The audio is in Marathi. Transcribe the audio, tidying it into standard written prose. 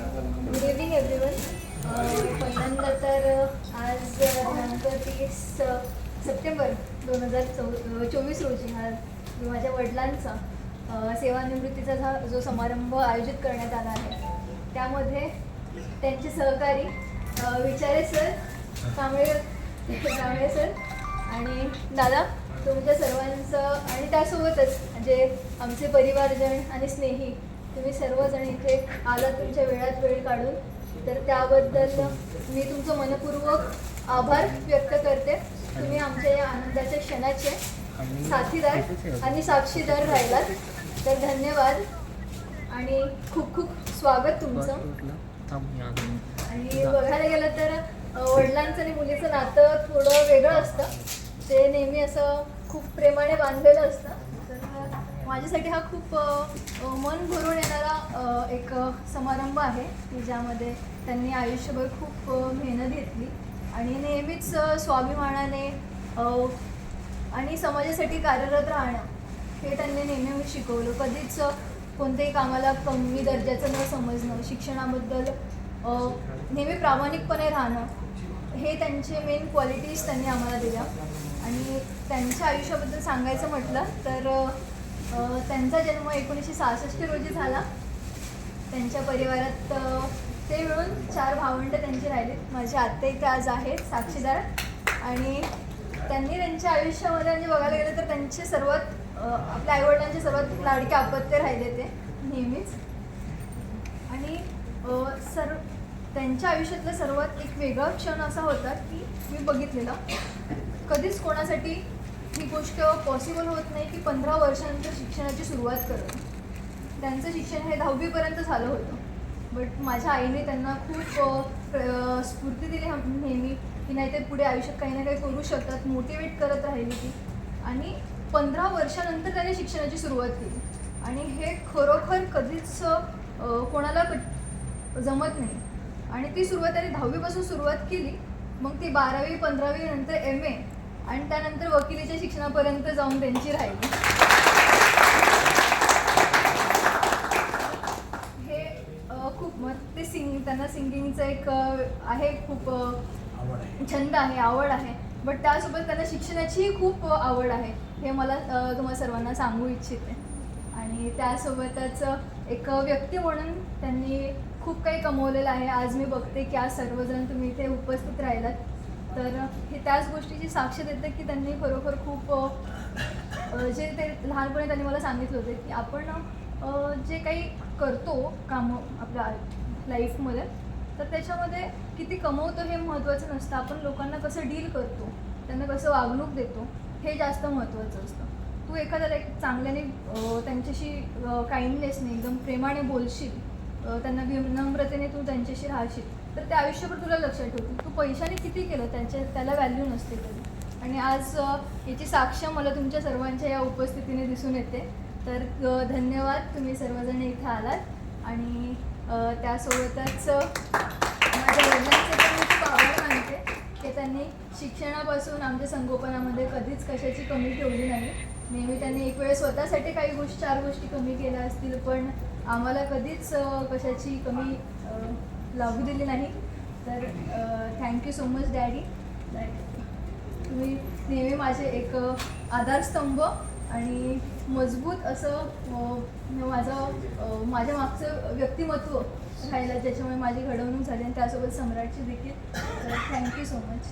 Good evening everyone. पहिल्यांदा तर आज दिनांक 30 सप्टेंबर 2024 रोजी माझ्या वडिलांचा सेवानिवृत्तीचा जो समारंभ आयोजित करण्यात आला आहे, त्यामध्ये त्यांचे सहकारी विचारे सर, कांबळे सर आणि दादा, तुमच्या सर्वांचं आणि त्यासोबतच म्हणजे आमचे परिवारजन आणि स्नेही, तुम्ही सर्वजण इथे आलात तुमच्या वेळात वेळ काढून, तर त्याबद्दल मी तुमचं मनपूर्वक आभार व्यक्त करते. तुम्ही आमच्या या आनंदाच्या क्षणाचे साथीदार आणि साक्षीदार राहिलात, तर धन्यवाद आणि खूप खूप स्वागत तुमचं. आणि बघायला गेलं तर वडिलांचं आणि मुलीचं नातं थोडं वेगळं असतं. ते नेहमी असं खूप प्रेमाने बांधलेलं असतं. तर माझ्यासाठी हा खूप मन भरून येणारा एक समारंभ आहे की ज्यामध्ये त्यांनी आयुष्यभर खूप मेहनत घेतली आणि नेहमीच स्वाभिमानाने आणि समाजासाठी कार्यरत राहणं हे त्यांनी नेहमी शिकवलं. कधीच कोणत्याही कामाला कमी दर्जाचं न समजणं, शिक्षणाबद्दल नेहमी प्रामाणिकपणे राहणं, हे त्यांचे मेन क्वालिटीज त्यांनी आम्हाला दिल्या. आणि त्यांच्या आयुष्याबद्दल सांगायचं म्हटलं तर त्यांचा जन्म 1966 रोजी झाला. त्यांच्या परिवारात ते मिळून 4 भावंडं त्यांची राहिलीत. माझे आत्या इथे आज आहेत साक्षीदार. आणि त्यांनी त्यांच्या आयुष्यामध्ये म्हणजे बघायला गेलं तर त्यांचे सर्वात आपल्या आईवडिलांचे सर्वात लाडके अपत्य राहिले ते नेहमीच. आणि त्यांच्या आयुष्यातला सर्वात एक वेगळा क्षण असा होता की मी बघितलेला, कधीच कोणासाठी ही गोष्ट पॉसिबल होत नाही की 15 वर्षानंतर शिक्षणाची सुरुवात करणं. त्यांचं शिक्षण हे 10वीपर्यंत झालं होतं, बट माझ्या आईने त्यांना खूप स्फूर्ती दिली नेहमी की नाही, ते पुढे आयुष्यात काही ना काही करू शकतात, मोटिवेट करत राहिली ती. आणि 15 वर्षानंतर त्याने शिक्षणाची सुरुवात केली आणि हे खरोखर कधीच कोणाला जमत नाही. आणि ती सुरुवात त्याने 10वीपासून सुरुवात केली, मग ती 12वी 15वी नंतर MA आणि त्यानंतर वकिलीच्या शिक्षणापर्यंत जाऊन त्यांची राहिली. हे खूप मग ते त्यांना सिंगिंगचं एक आहे, खूप छंद आहे, आवड आहे, बट त्यासोबत त्यांना शिक्षणाचीही खूप आवड आहे, हे मला तुम्हाला सर्वांना सांगू इच्छिते. आणि त्यासोबतच एक व्यक्ती म्हणून त्यांनी खूप काही कमवलेलं आहे. आज मी बघते की आज सर्वजण तुम्ही इथे उपस्थित राहिलात, तर हे त्याच गोष्टीची साक्ष देते की त्यांनी खरोखर खूप जे ते लहानपणी त्यांनी मला सांगितलं होते की आपण जे काही करतो कामं आपल्या लाईफमध्ये, तर त्याच्यामध्ये किती कमवतो हे महत्त्वाचं नसतं, आपण लोकांना कसं डील करतो, त्यांना कसं वागणूक देतो, हे जास्त महत्त्वाचं असतं. तू एखाद्याला एक चांगल्याने त्यांच्याशी काइंडनेसने एकदम प्रेमाने बोलशील, त्यांना विनम्रतेने तू त्यांच्याशी राहशील, तर ते आयुष्यभर तुला लक्षात ठेवतील. तू पैशाने किती केलं त्याला व्हॅल्यू नसते कधी. आणि आज याची साक्ष मला तुमच्या सर्वांच्या या उपस्थितीने दिसून येते. तर धन्यवाद, तुम्ही सर्वजण इथे आलात. आणि त्यासोबतच माझ्या वडिलांचे पण मी खूप आभार मानते की त्यांनी शिक्षणापासून आमच्या संगोपनामध्ये कधीच कशाची कमी ठेवली नाही. नेहमी त्यांनी एक वेळ स्वतःसाठी काही 4 गोष्टी कमी केल्या असतील, पण आम्हाला कधीच कशाची कमी लागू दिली नाही. तर थँक्यू सो मच डॅडी. तुम्ही नेहमी माझे एक आधारस्तंभ आणि मजबूत असं माझ्या मागचं व्यक्तिमत्व राहिलं, ज्याच्यामुळे माझी घडवणूक झाली आणि त्यासोबत सम्राटची देखील. तर थँक्यू सो मच.